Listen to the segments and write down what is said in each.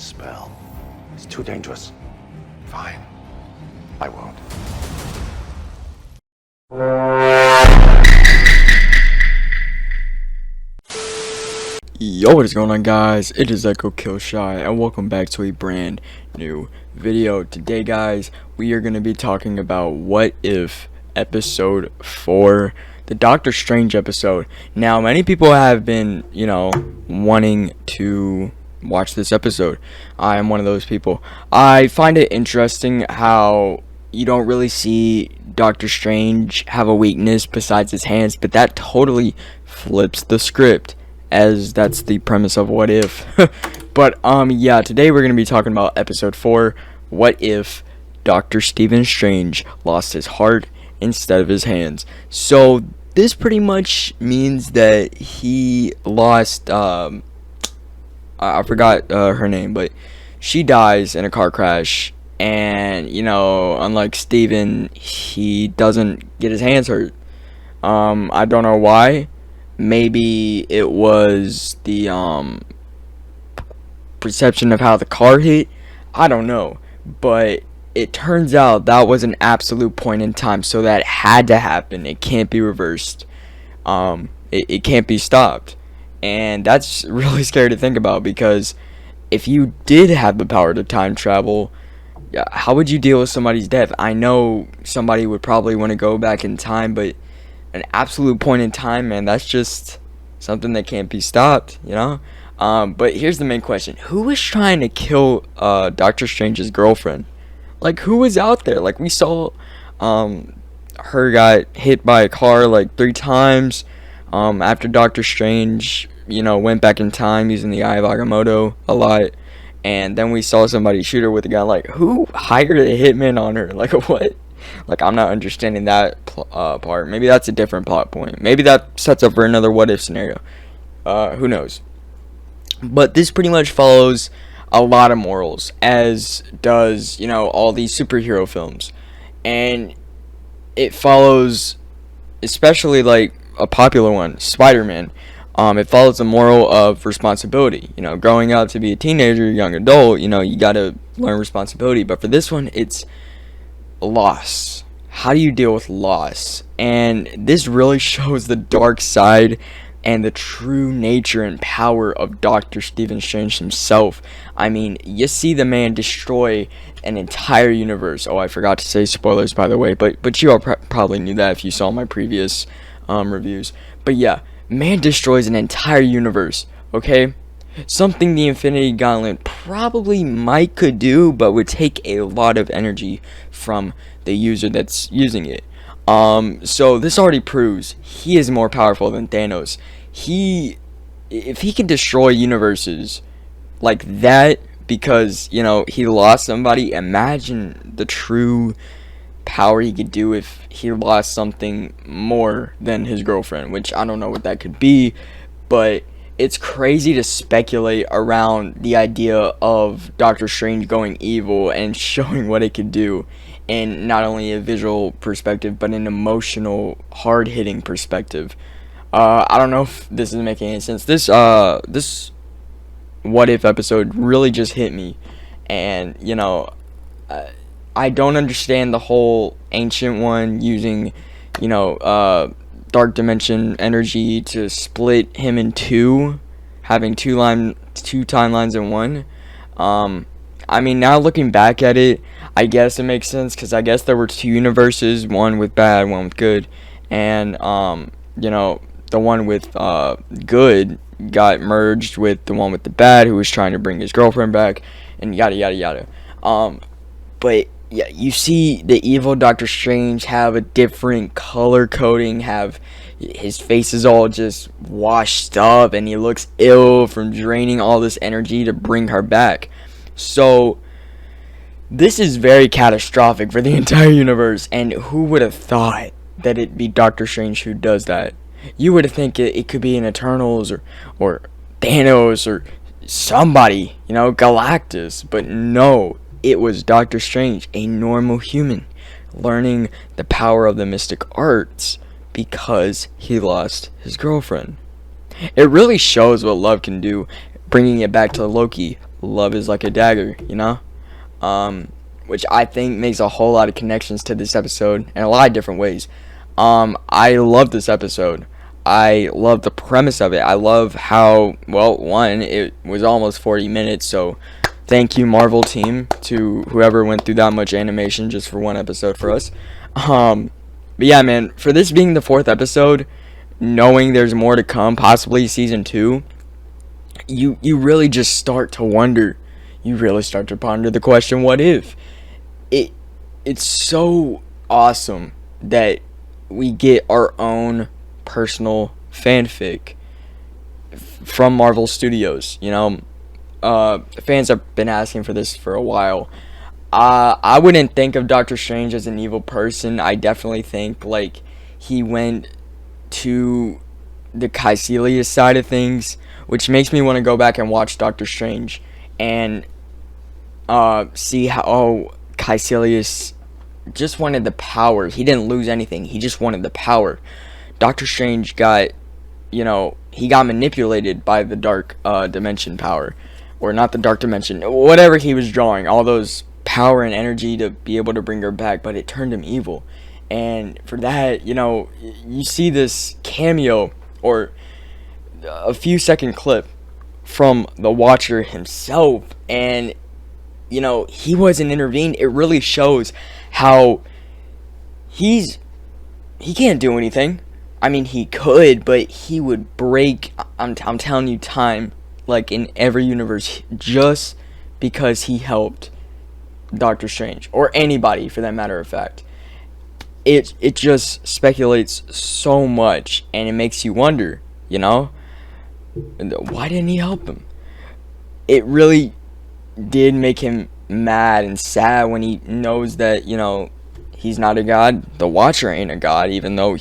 spell. It's too dangerous. Fine. I won't. Yo, what is going on, guys? It is Echo Killshy, and welcome back to a brand new video. Today, guys, we are going to be talking about What If episode 4, the Doctor Strange episode. Now, many people have been, wanting to watch this episode. I am one of those people. I find it interesting how you don't really see Doctor Strange have a weakness besides his hands, but that totally flips the script, as that's the premise of What If. But yeah, today we're gonna be talking about episode 4, What If Dr. Stephen Strange lost his heart instead of his hands. So this pretty much means that he lost I forgot her name, but she dies in a car crash, and unlike Stephen, he doesn't get his hands hurt. I don't know why. Maybe it was the perception of how the car hit. I don't know, but it turns out that was an absolute point in time, so that had to happen. It can't be reversed. It can't be stopped, and that's really scary to think about, because if you did have the power to time travel, how would you deal with somebody's death? I know somebody would probably want to go back in time, but an absolute point in time, man, that's just something that can't be stopped, but here's the main question: who was trying to kill Doctor Strange's girlfriend? Like, who was out there? Like, we saw her got hit by a car like 3 times after Doctor Strange went back in time using the Eye of Agamotto a lot, and then we saw somebody shoot her with a gun. Like, who hired a hitman on her? Like, what? Like, I'm not understanding that part. Maybe that's a different plot point. Maybe that sets up for another what if scenario. Who knows? But this pretty much follows a lot of morals, as does, all these superhero films. And it follows, especially like a popular one, Spider-Man. It follows the moral of responsibility. Growing up to be a teenager, young adult, you gotta learn responsibility. But for this one, it's loss. How do you deal with loss? And this really shows the dark side and the true nature and power of Dr. Stephen Strange himself. I mean, you see the man destroy an entire universe. Oh, I forgot to say spoilers, by the way, but you all probably knew that if you saw my previous reviews. But yeah, man destroys an entire universe, okay? Something the Infinity Gauntlet probably could do, but would take a lot of energy from the user that's using it. So this already proves he is more powerful than Thanos. If he can destroy universes like that because, he lost somebody, imagine the true power he could do if he lost something more than his girlfriend, which I don't know what that could be, but it's crazy to speculate around the idea of Doctor Strange going evil and showing what it could do in not only a visual perspective, but an emotional, hard-hitting perspective. I don't know if this is making any sense. This What If episode really just hit me, and I don't understand the whole Ancient One using dark dimension energy to split him in two, having two timelines in one. I mean, now looking back at it, I guess it makes sense, because I guess there were 2 universes, one with bad, one with good, and the one with good got merged with the one with the bad, who was trying to bring his girlfriend back, and yada yada yada. But yeah, you see the evil Doctor Strange have a different color coding, have his face is all just washed up, and he looks ill from draining all this energy to bring her back. So this is very catastrophic for the entire universe, and who would have thought that it'd be Doctor Strange who does that? You would think it could be an Eternals or Thanos or somebody, Galactus, but no, it was Doctor Strange, a normal human, learning the power of the mystic arts because he lost his girlfriend. It really shows what love can do, bringing it back to Loki. love is like a dagger, you know? Which I think makes a whole lot of connections to this episode in a lot of different ways. I love this episode. I love the premise of it. I love how, well, one, it was almost 40 minutes, so thank you, Marvel team, to whoever went through that much animation just for one episode for us. But yeah, man, for this being the 4th episode, knowing there's more to come, possibly season 2, you really just start to wonder. You really start to ponder the question, what if? It's so awesome that we get our own personal fanfic from Marvel Studios. You know, fans have been asking for this for a while. I wouldn't think of Doctor Strange as an evil person. I definitely think like he went to the Caecilius side of things, which makes me want to go back and watch Doctor Strange and see how Caecilius just wanted the power. He didn't lose anything. He just wanted the power. Doctor Strange got, he got manipulated by the dark dimension power. Or not the dark dimension. Whatever he was drawing. All those power and energy to be able to bring her back. But it turned him evil. And for that, you see this cameo or a few second clip from the Watcher himself. And he wasn't intervened. It really shows how he can't do anything. I mean, he could, but he would break, I'm telling you, time, like in every universe, just because he helped Doctor Strange, or anybody for that matter of fact. It just speculates so much, and it makes you wonder, why didn't he help him? It really did make him mad and sad when he knows that, he's not a god. The Watcher ain't a god, even though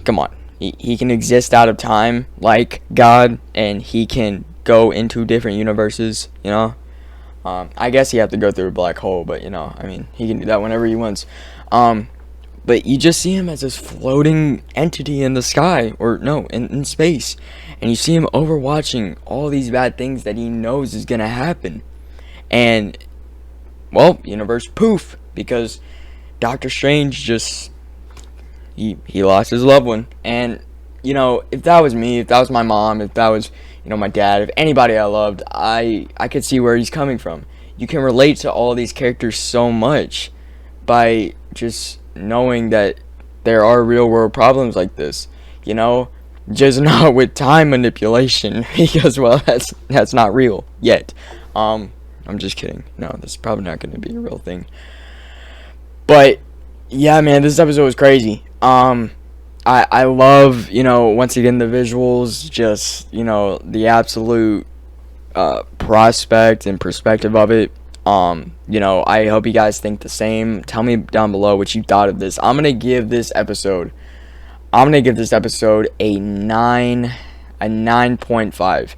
come on, he can exist out of time like God, and he can go into different universes, I guess he have to go through a black hole, but, I mean, he can do that whenever he wants. But you just see him as this floating entity in the sky, or no, in space, and you see him overwatching all these bad things that he knows is gonna happen. And, well, universe poof, because Doctor Strange just, he lost his loved one. And, if that was me, if that was my mom, if that was, my dad, if anybody I loved, I could see where he's coming from. You can relate to all these characters so much by just knowing that there are real world problems like this, just not with time manipulation, because, well, that's not real yet. I'm just kidding. No, this is probably not going to be a real thing. But yeah, man, this episode was crazy. I love, once again, the visuals, just, the absolute prospect and perspective of it. I hope you guys think the same. Tell me down below what you thought of this. I'm going to give this episode a 9.5.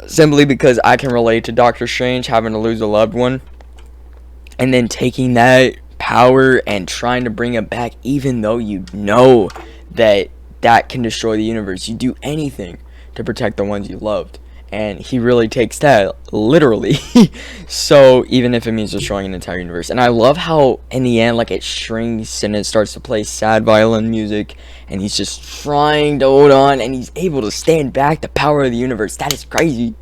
Simply because I can relate to Doctor Strange having to lose a loved one, and then taking that power and trying to bring it back, even though you know that can destroy the universe. You do anything to protect the ones you loved, and he really takes that literally. So even if it means destroying an entire universe. And I love how in the end, like, it shrinks and it starts to play sad violin music, and he's just trying to hold on, and he's able to stand back the power of the universe. That is crazy.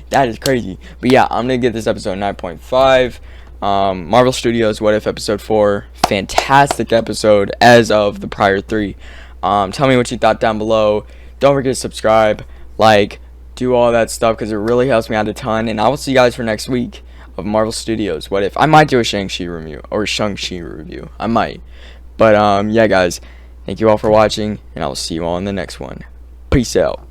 But yeah, I'm gonna give this episode 9.5. Marvel Studios What If episode 4, fantastic episode as of the prior 3. Tell me what you thought down below. Don't forget to subscribe, like, do all that stuff, because it really helps me out a ton. And I will see you guys for next week of Marvel Studios What If. I might do a Shang-Chi review. I might. But yeah, guys, thank you all for watching, and I will see you all in the next one. Peace out.